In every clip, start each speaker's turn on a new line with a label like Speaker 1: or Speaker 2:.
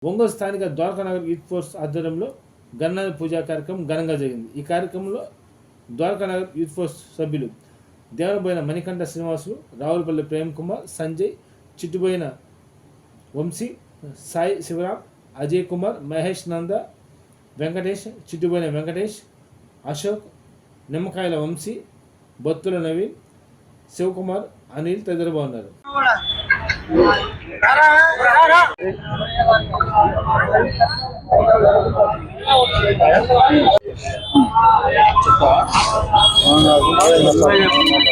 Speaker 1: ఒంగోలు స్థానిక Dwarakanagar youth force ఆధ్వర్యంలో గణనాథ పూజా కార్యక్రమం ఘనంగా జరిగింది. ఈ కార్యక్రమంలో ద్వారకానగర్ యూత్ ఫోర్స్ సభ్యులు దేవరబోయిన మణికంఠ శ్రీనివాసులు, రావులపల్లి ప్రేమ్ కుమార్, సంజయ్, చిట్టుబోయిన వంశీ, సాయి శివరామ్, అజయ్ కుమార్, మహేష్ నంద, వెంకటేష్, చిట్టుబోయిన వెంకటేష్, అశోక్, నిమ్మకాయల వంశీ, బొత్తుల నవీన్, శివకుమార్, అనిల్ తదితరులు బాగున్నారు.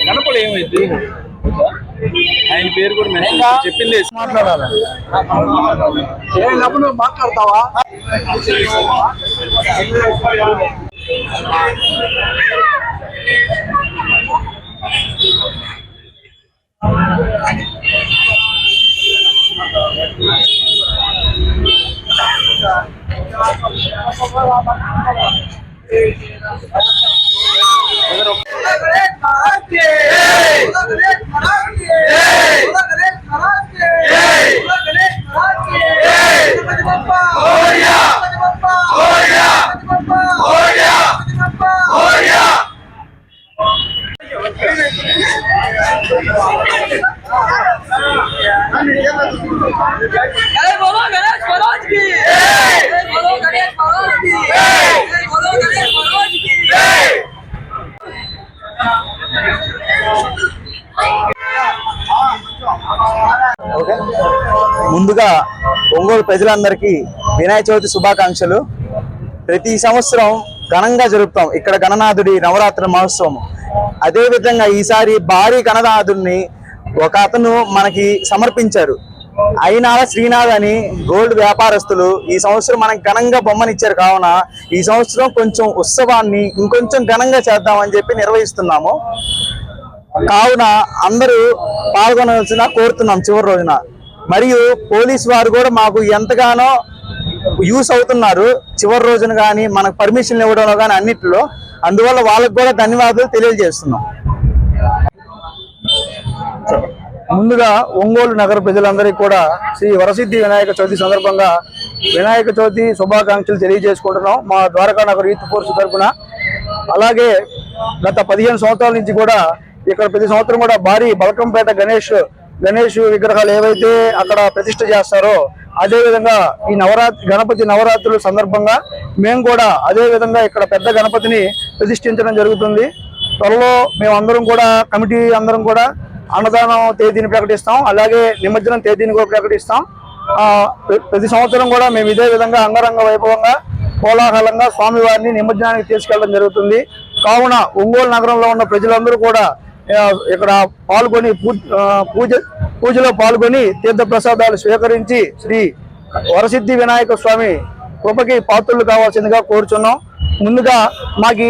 Speaker 2: కనపడు ఏమైంది ఆయన పేరు కూడా చెప్పింది మాట్లాడాలి. మాట్లాడతావా?
Speaker 3: ముందుగా ఒంగోలు ప్రజలందరికీ వినాయక చవితి శుభాకాంక్షలు. ప్రతి సంవత్సరం ఘనంగా జరుపుతాం ఇక్కడ గణనాథుడి నవరాత్రి మహోత్సవం. అదేవిధంగా ఈసారి భారీ గణనాథుడిని ఒక అతను మనకి సమర్పించారు. అయినాల శ్రీనాథ్ అని గోల్డ్ వ్యాపారస్తులు ఈ సంవత్సరం మనకి ఘనంగా బొమ్మనిచ్చారు. కావున ఈ సంవత్సరం కొంచెం ఉత్సవాన్ని ఇంకొంచెం ఘనంగా చేద్దామని చెప్పి నిర్వహిస్తున్నాము. కావున అందరూ పాల్గొనవలసిన కోరుతున్నాం. చివరి రోజున మరియు పోలీసు వారు కూడా మాకు ఎంతగానో యూస్ అవుతున్నారు. చివరి రోజున కానీ మనకు పర్మిషన్లు ఇవ్వడంలో కానీ అన్నిటిలో. అందువల్ల వాళ్ళకు కూడా ధన్యవాదాలు తెలియజేస్తున్నాం. ముందుగా ఒంగోలు నగర ప్రజలందరికీ కూడా శ్రీ వరసిద్ధి వినాయక చవితి సందర్భంగా వినాయక చవితి శుభాకాంక్షలు తెలియజేసుకుంటున్నాం మా ద్వారకానగర్ యూత్ ఫోర్స్ తరఫున. అలాగే గత 15 సంవత్సరాల నుంచి కూడా ఇక్కడ ప్రతి సంవత్సరం కూడా భారీ బలకంపేట గణేష్ విగ్రహాలు ఏవైతే అక్కడ ప్రతిష్ఠ చేస్తారో అదేవిధంగా ఈ గణపతి నవరాత్రుల సందర్భంగా మేము కూడా అదేవిధంగా ఇక్కడ పెద్ద గణపతిని ప్రతిష్ఠించడం జరుగుతుంది. త్వరలో మేమందరం కూడా కమిటీ అందరం కూడా అన్నదానం తేదీని ప్రకటిస్తాం. అలాగే నిమజ్జనం తేదీని కూడా ప్రకటిస్తాం. ప్రతి సంవత్సరం కూడా మేము ఇదే విధంగా అంగరంగ వైభవంగా కోలాహలంగా స్వామివారిని నిమజ్జనానికి తీసుకెళ్లడం జరుగుతుంది. కావున ఒంగోలు నగరంలో ఉన్న ప్రజలందరూ కూడా ఇక్కడ పాల్గొని పూజలో పాల్గొని తీర్థ ప్రసాదాలు స్వీకరించి శ్రీ వరసిద్ధి వినాయక స్వామి కృపకి పాత్రలు కావాల్సిందిగా కోరుచున్నాం. ముందుగా మాకు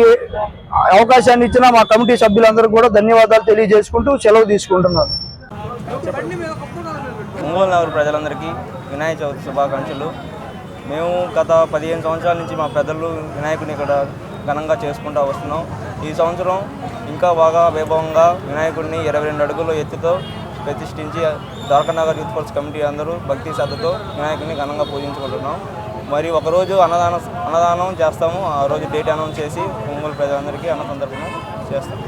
Speaker 3: అవకాశాన్ని ఇచ్చిన మా కమిటీ సభ్యులందరూ కూడా ధన్యవాదాలు తెలియజేసుకుంటూ సెలవు తీసుకుంటున్నాను.
Speaker 4: ఒంగోలు నగర ప్రజలందరికీ వినాయక చవితి శుభాకాంక్షలు. మేము గత 15 సంవత్సరాల నుంచి మా పెద్దలు వినాయకుని ఇక్కడ ఘనంగా చేసుకుంటూ వస్తున్నాం. ఈ సంవత్సరం ఇంకా బాగా వైభవంగా వినాయకుడిని 22 అడుగుల ఎత్తుతో ప్రతిష్ఠించి ద్వారకానగర్ యూత్ ఫోర్స్ కమిటీ అందరూ భక్తి శ్రద్ధతో వినాయకుడిని ఘనంగా పూజించుకుంటున్నాం. మరి ఒకరోజు అన్నదానం చేస్తాము. ఆ రోజు డేట్ అనౌన్స్ చేసి ఒంగోలు ప్రజలందరికీ అన్న సందర్భంగా చేస్తాం.